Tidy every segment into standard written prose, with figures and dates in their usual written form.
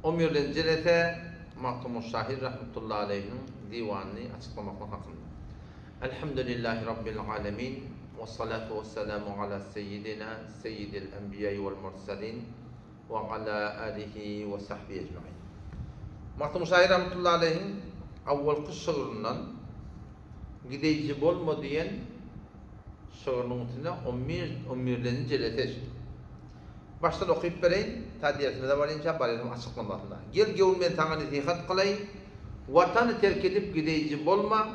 11. cilete Mahtum Şahir rahmetullahi aleyhinin divanını açıklamakla hakkında. Elhamdülillahi Rabbil alemin ve salatu ve selamu ala seyyidina seyyidil enbiya'i vel mursalin ve ala alihi ve sahbihi ecmaîn. Mahtum Şahir rahmetullahi aleyhin avvalki şığırından gideyici bolma diyen şığırının içinde 11. cilete baştan okuyup vereyim, tadiyetime varınca barayım açıklamasında. Gel gevulmen tağı netihat kılay, vatanı terk edip gideyici bolma,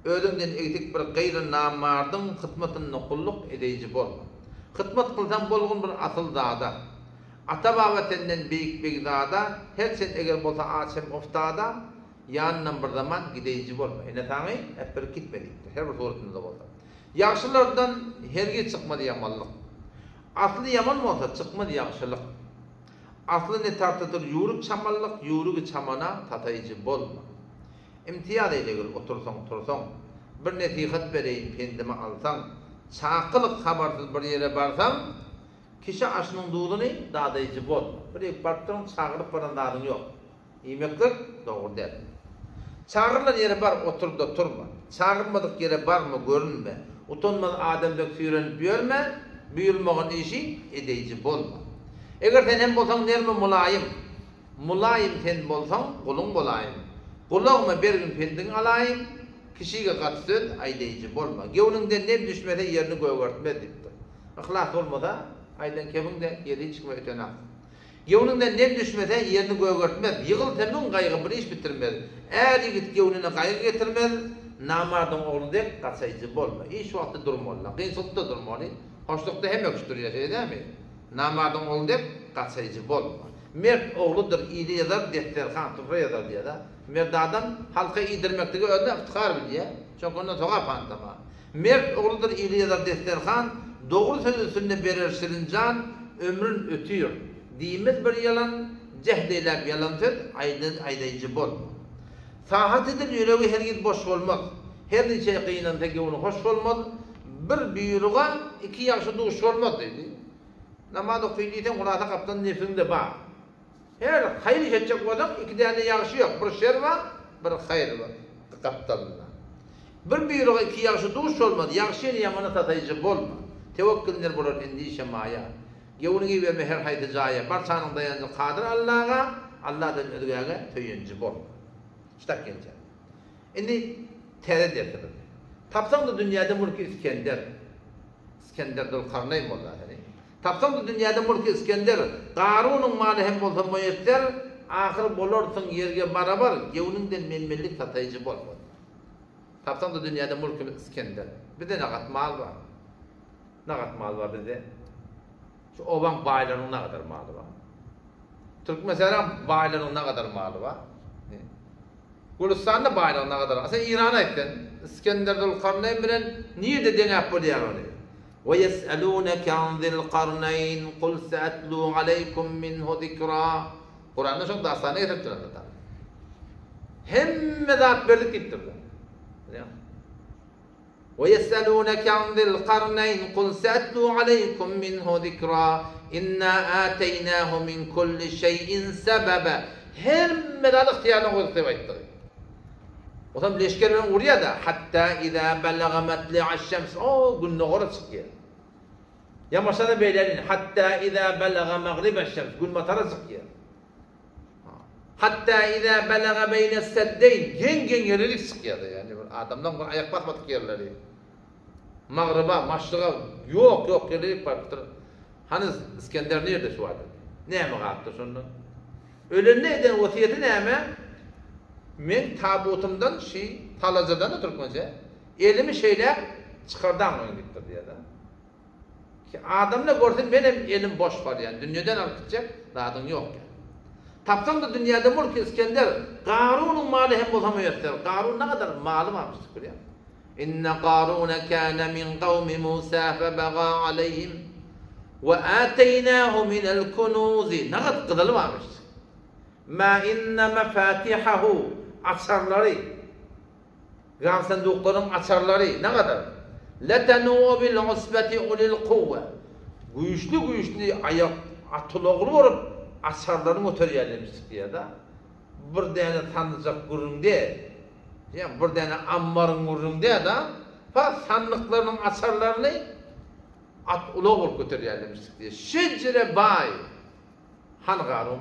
ödünden eğitik bir gayrı namardın hıtmatını kulluk edeyici bolma. Hıtmat kıldan bolgun bir atıl dağda, ata-bavatenden beyik dağda, her sen eğer bolsa açım oftada, yanından bir zaman gideyici bolma. Ene tağı hep bir gitmediktir, her bir suretinde bolsa. Yaxşılardan herge çıkmadı yamallık. Aslı yaman mı olsa çıkmadı yaxşılık. Aslı ne tartıdır yuruk çamallık, yuruğu çamana tatayıcı bolma. İmtiyaz eyle otursan, bir netihat vereyim kendime alsan, çakılık habarsız bir yere barsan, kişi aşınınduğunu dağdayıcı bolma. Bir bartırın çağırıp baran dağdın yok. İmeklik doğru der. Çağırılan yere bar otur da turma. Çağırmadık yere bar mı görünme. Utanmadı adamda sürenip görme. Büyülmağın işi edeyici bolma. Eğer sen hem bolsan nerme mulayim sen bolsan kulun bolayım. Kulağıma bir gün pendin alayım, kişiye katsın aydeyici bolma. Gevningden nem düşmede yerini göğörtme dipti. İhlas olmada aydan kevin de yeri çıkma ötene. Gevningden nem düşmede yerini göğörtmez. Yığıl temin kaygı bir iş bitirmez. Eğer git gevnine kaygı getirmez, namardın oğlu dek katsayıcı bolma. İş vakti durmalı, kıyısılıkta durmalı. Hoşlukta hem öksüdür yaşayı değil mi? Namardın oğlu dep katsayıcı bolma. Mert oğludur, iyili yazar, defterhan, tufra yazar diye da. Mert adam halka iyidirmekteki önüne iftihar biliyor. Çünkü ondan sonra pantama. Mert oğludur, iyili yazar, defterhan, doğru sözüsünde berer şirincan, ömrün ötüyor. Diyimiz bir yalan, cehdeylep yalandır, aydayıcı bolma. Sahatidir yüreği her gün boş olmaz. Her neçe kıyınan teki onu hoş olmaz. Bir büyürüğe iki yaşı doğuş olmaz dedi. Namaz okuyduğuyken Kur'an'a kaptan nefsinde bağ. Her hayır iş edecek adam iki tane yaşı yok. Bir şer var, bir hayır var. Kaptanına. Bir büyürüğe iki yaşı doğuş olmaz. Yakşıyla yamana tatayıcı bolma. Tevekkülünler bulur endişe maya. Gevunu gibi verme her haydi caya. Barçanın dayanıcı kadir Allah'a, Allah'tan ödüğe töyüncü bolma. İşte gelecek. Şimdi tereddüt ettirir. Tapsam da dünyada mülkü İskender dol karnayım vallahi. Tapsam da dünyada mülkü İskender, Qarun'un malı hem bolsa müyesser, ahir bolursun yerge barabar, gevningden menmellik tatayıcı bolmadı. Tapsam da dünyada mülkü İskender. Bir de nakat mal var. Nakat mal var bizde. Şu oban baylarının ne kadar malı var. Türk mesela baylarının ne kadar malı var. Gülistan'da baylarının ne kadar var. Sen İran'a ettin. İskender'dül Karnayn bilen niye de denep bu diyor onu. Ve yes'alûneke an zil Karnayn kul se'atlû aleykum minhu zikra. Kur'an'da çok dastana getirdiler zaten. Hemme zat verdik gittirdi. Ve yes'alûneke an zil Karnayn kul se'atlû aleykum minhu zikra. İnna âteynâhu min kulli şeyin sebebe. Hemme zat ihtiyarına koyduğu ettik. O zaman leşkerden oraya da hatta izâ belâga metli'aş-şems o günne oraya çıkıyor. Ya maşada beylerin hatta izâ belâga mağribeş-şems gün matara çıkıyor. Hatta izâ belâga beyne's-seddeyn gen yerlik çıkıyor yani adamdan ayak basmadık yerleri. Mağriba, maşriqa yok yerlik vardır. Hani İskender nerede şu adam? Ne mi kalktı şundan? Öyle neyden vasiyeti ne mi? Men tabutumdan talacadan Türkmence elimi şeyler çıkardan onu gitti diye da. Ki adamla görsün benim elim boş var yani dünyadan alıp gidecek dağın yok yani. Tapsam da dünyada mülk İskender Qarun'un malı hem bozamıyor. Qarun ne kadar malı varmış buraya. İnne Qarun kana min kavmi Musa febaga aleyhim ve ateynahu minel kunuzi. Ne kadar kıdalı varmış. Ma inne mefatihahu açarları, gam sandukların açarları ne kadar? Letenu bil usbeti ulil kuvve. Güçlü ayak atılığını vurup asarlarını oturuyerlemiştik diye da. Bir tane tanıcak kurun diye. Yani bir tane ammarın kurun diye da. Sandıklarının asarlarını at ulu olup götürüyerlemiştik diye. Şecre bay. Hangarun.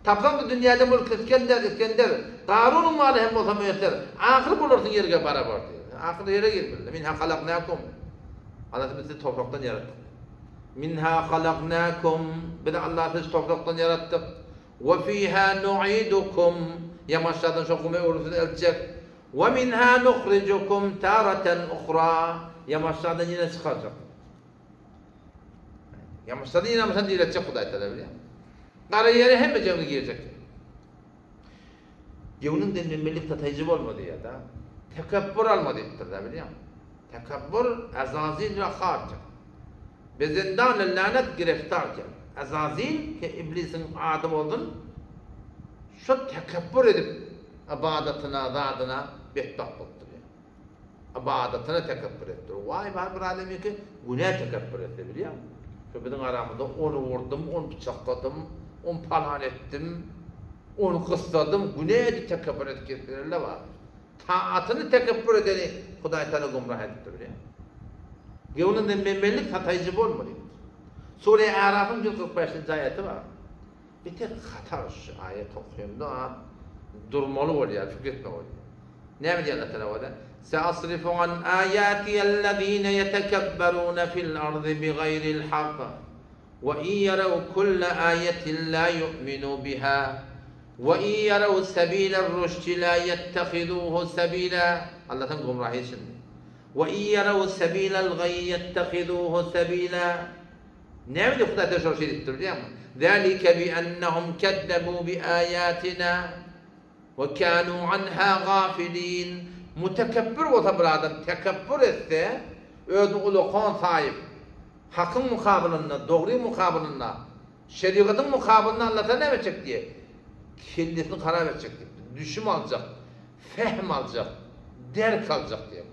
Tapsan da dünyada mülk İskender. Qarun'un malı hem olsa müyesser. Ahir bulursun yerine beraber diyor. Ahir yere girmeli. Minha halaknakum. Allah bizi topraktan yarattı. Minha halaknakum. Bir de Allah bizi topraktan yarattı. Ve fiha nu'idukum. Yamaçlardan şokumu uğrusunu elçecek. Ve minha nukhrijukum taratan ukhra. Yamaçlardan yine çıkacak. Yamaçlardan yine mesela diletecek Huday Teala biliyor. Qara yere hem cevni girecek. Cevnin denilmelik tataycı olmadı ya da. Tekebbür almadı da biliyor musun? Tekebbür azazil ve harca. Bezindan lanet gireftarken. Azazil ki iblisin adım oldun. Şu tekebbür edip ibadetine, zadına behtah oldu. İbadetine tekebbür etti. Vay var bir alemi ki günah tekebbür etti biliyor musun? Şu bizim aramızda onu vurdum, onu bıçakladım, onu palan ettim, onu kısladım, günahı tekebbür etkilerle var. Taatını tekebbür edeni Huday Teala gumrah ediptir biliyor musun? Gevunun denmemelik tataycı olmalı. Sure-i Araf'ın 145. ayeti var. Bir tek hata şu ayet okuyayım da durmalı oluyor, fikretme oluyor. Ne mi diyor Allah Teala orada? سأصرف عن آياتي الذين يتكبرون في الأرض بغير الحق وإن يروا كل آية لا يؤمنوا بها وإن يروا سبيل الرشد لا يتخذوه سبيلا الله تنقم راهيشن وإن يروا سبيل الغي يتخذوه سبيلا نعم يخطأ تشعر شيء الترجمة ذلك بأنهم كذبوا بآياتنا وكانوا عنها غافلين Mutekebbir olsa bir adam tekebbür etse, özü uluğun sahip, hakkın mukabilinle, doğru mukabilinle, şeriatın mukabilinle Allah'ta ne verecek diye, kendisini karar verecek diye, düşüm alacak, fehm alacak, derk alacak diye.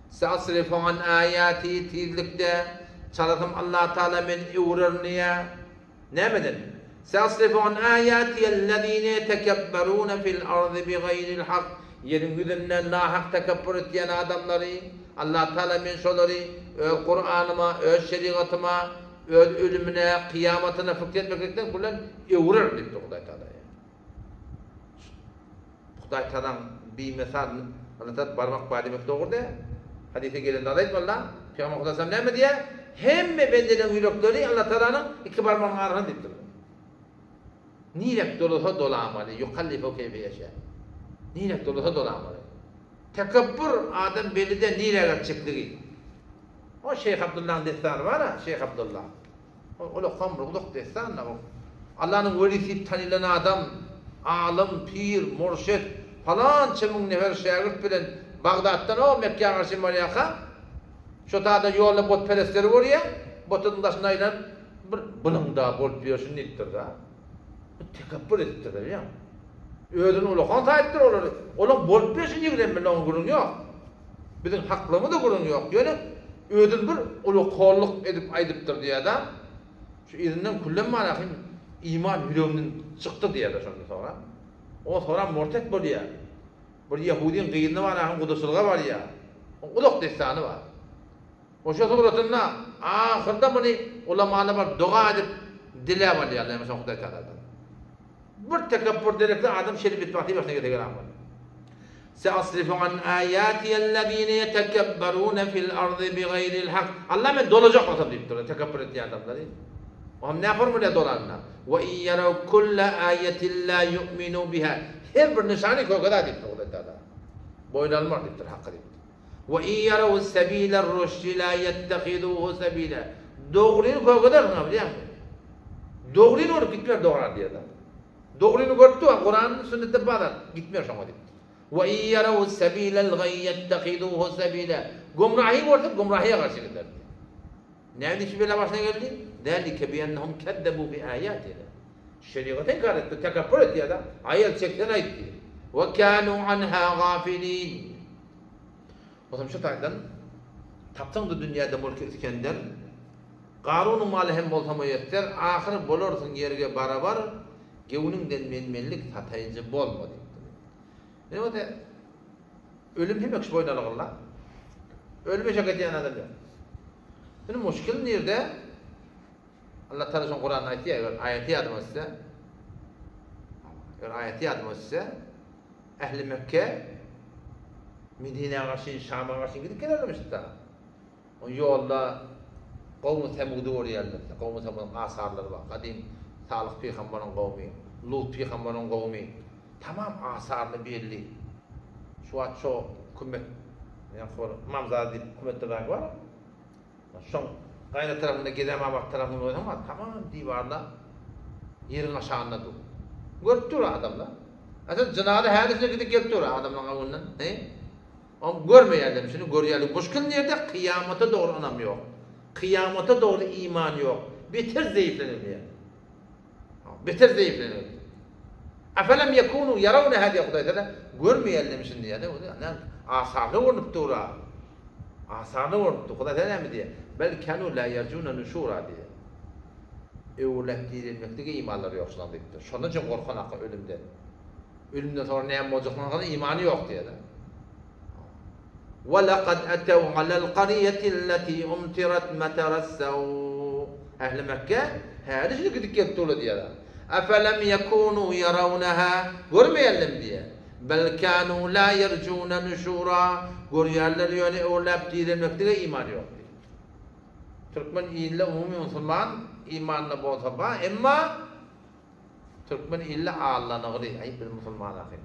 Sa'asrifu an ayati tizlikte, çaladım Allah Teala men uğrarniye, ne medin? Sa'asrifu an ayati ellezine yetekebberune fil ardı bi gayril hak, yerin yüzünden nahak tekebbür ettiyen adamları Allah Teala men şoları öz Kur'an'ıma, öz şeriatıma, öz ölümüne, kıyametine fikretmekten kullan evrer dedi Huday Teala'ya. Huday Teala'nın bir mesal anlatıp parmak bağlamak doğru da hadise gelen dalayt valla Peygamber Huday Teala ne diye? Hem bendelerin yürekleri Allah Teala'nın iki parmağının arasına diptir. Niyek dolusa dolamalı, yukallifu keyfe yaşa. Niyek dolusa dolamalı. Tekebbür adam belide niyek çıktığı. O Şeyh Abdullah'ın destanı var ha, Şeyh Abdullah. O kamruluk destanı o. Allah'ın velisi tanılan adam, alim, pir, murşid falan çemin nefer şagird bilen Bağdat'tan o Mekke'ye karşı Maliyaka. Şu da yolda bot perestleri var ya, botun daşınayla bunun da bot diyorsun nittir da. Tekebbür ettir biliyor musun? Ödün uluğun sahiptir olur. Onun bol peşini giren onun gurun yok. Bizim haklımı da gurun yok. Yani ödün bir uluğulluk edip aydıptır diye da şu izinden kullanma alakım iman yüreğinden çıktı diye de sonra. O sonra murtet boluyor. Bir Yahudinin kıyında var alakım kudusuluğa var ya. O uluğ destanı var. O şu suratında ahırda bunu ulamalı var dua edip dile var ya Allah mesela Huday Teala'dan. Bir tekebbür direkte adam şerif bitmahti başına getirgen var. Seasrifu an ayati ellezine yetekebberune fil ardı bi gayril hak. Allah men dolacak ortam deyip duruyor tekebbür ettiği adamları. O hem ne yapar mı ne dolarına? Ve in yarav kulle ayetin la yu'minu biha. Her bir nişani koy kadar deyip duruyor Teala. Boynalmar deyip duruyor hakkı deyip. Ve in yarav sebiler rüşdi la yettehiduhu sebila. Doğruyu koy kadar mı biliyor musun? Doğruyu olup gitmiyor doğrar diye adam. Doğrunu gördü o Kur'an'ın sünnette bağdan gitmiyor şuna dedi. Ve iyyaru sebilel gayy yettehiduhu sebila. Gumrahi gördü, gumrahiye karşı giderdi. Nerede ki böyle başına geldi? Zalike bi ennehum kezzebu bi ayatina. Şeriatı inkar etti, tekebbür etti ya da ayet çekten etti. Ve kanu anha gafilin. O zaman şu taydan taptan da dünyada mülk İskender Qarunun malı hem bolsama yeter, ahir bolarsyň yerge barabar, gewünüňden menmenlik satayıcı bolma diýdi. Näme ölüm hemek şu boýnalygylar. Ölüme şak etýän adam ýok. Bunu muşkil nerede? Allah Teala şu Kur'an'da ayetýär, ayeti ýadyma size. Ayeti ýadyma size. Ehli Mekke Medine'ye karşı, Şam'a karşı gidip gelirmişti. O yolda Kavm-ı Semud'u uğrayanlar. Kavm-ı Semud'un asarları var. Kadim Salih Peygamber'in kavmi, Lut Peygamber'in kavmi. Tamam asarlı belli. Şu an çok kümmet, yani Mamzadi kümmette var. Şu gayret tarafında gidemem, bak tarafında oynam ama tamam divarda yerin aşağında dur. Görüp dur adamlar. Aslında cenazı her isine gidip gelip dur adamların avundan. Ama görmeyelim şimdi, görüyelim. Muşkil nerede? Kıyamata doğru anam yok. Kıyamata doğru iman yok. Bitir zayıflenir diye. Bitir zayıflenir. Afelem yekunu yaravne hadi Kudayt'ta görmeyelim şimdi yani. Asarlı vurup dura. Asarlı vurup Kudayt'ta ne diye? Bel kanu la yercuna nushura diye. Evlet dirilmekteki imanları yok şundan deyip. Şundan için korkan akı ölümden. Ölümden sonra ne yapacaklarına imanı yok diye de. وَلَقَدْ أَتَوْا عَلَى الْقَرِيَةِ الَّتِي أُمْتِرَتْ مَتَرَ السَّوْءِ Ehl-i Mekke her işini gidip gelip dolu diyorlar. اَفَلَمْ يَكُونُوا يَرَوْنَهَا görmeyelim diye. بَلْ كَانُوا لَا يَرْجُونَ نُشُورًا görüyorlar yani evlep dirilmekteki imanı yok diye. Türkmen ille umumi Müslüman imanla bolsa ba emma Türkmen ille Allah'ın ağrı ayıp bir Müslüman akı.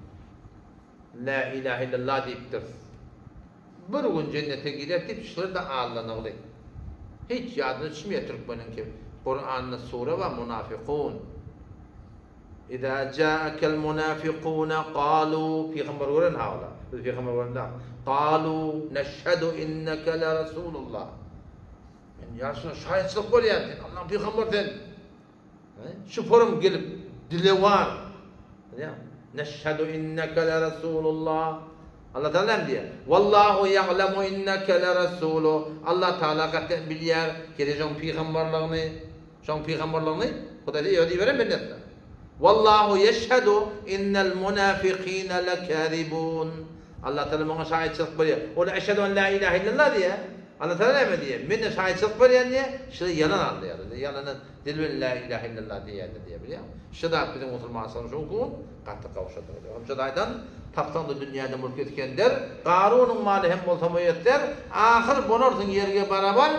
La ilahe illallah deyiptir. Bir gün cennete gider deyip şöyle de Allah'ın ağrı. Hiç yadını düşmüyor Türkmen'in ki. Kur'an'ın sure ve Munafikun. İzâ câekel munafikûne qâlû Peygamber gören havla. Biz Peygamber gören da. Qâlû neşhedü inneke le Resulullah. Ya şuna şahitlik var yani. Allah'ın Peygamber'den. Şu forum gelip dile var. Neşhedü inneke le Resulullah. Allah Teala diyor. Vallahu ya'lemu inneke le Resulu. Allah Teala katen bilýär geleceğin peygamberliğini, şoň peygamberliğini Huda diýýär diýerim ben. Vallahu yeşhedü innel munafiqina lekâzibun. Allah Teala bana şahitlik berýär. Ola eşhedü en la ilahe illallah diýär. Allah Teala ne diyor? Men de şahitlik berýän diye, şu yalan anlaýar. Yalanın dilin la ilahe illallah diýär diye biliyor. Şu da bizim Müslümanlar şoň gatty kawşadyr. Hemşedaýdan tapsandı dünyada mülk etkenler, Qarunun malı hem bolsa yeter, ahir bonarsın yerge barabar,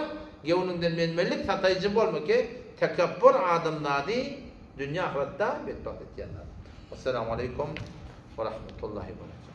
gewününden menmenlik satayıcı bolma ki, tekebbür adamlady dünya ahirette betbat etkenler. Esselamu aleyküm ve rahmetullahi ve berekatuhu.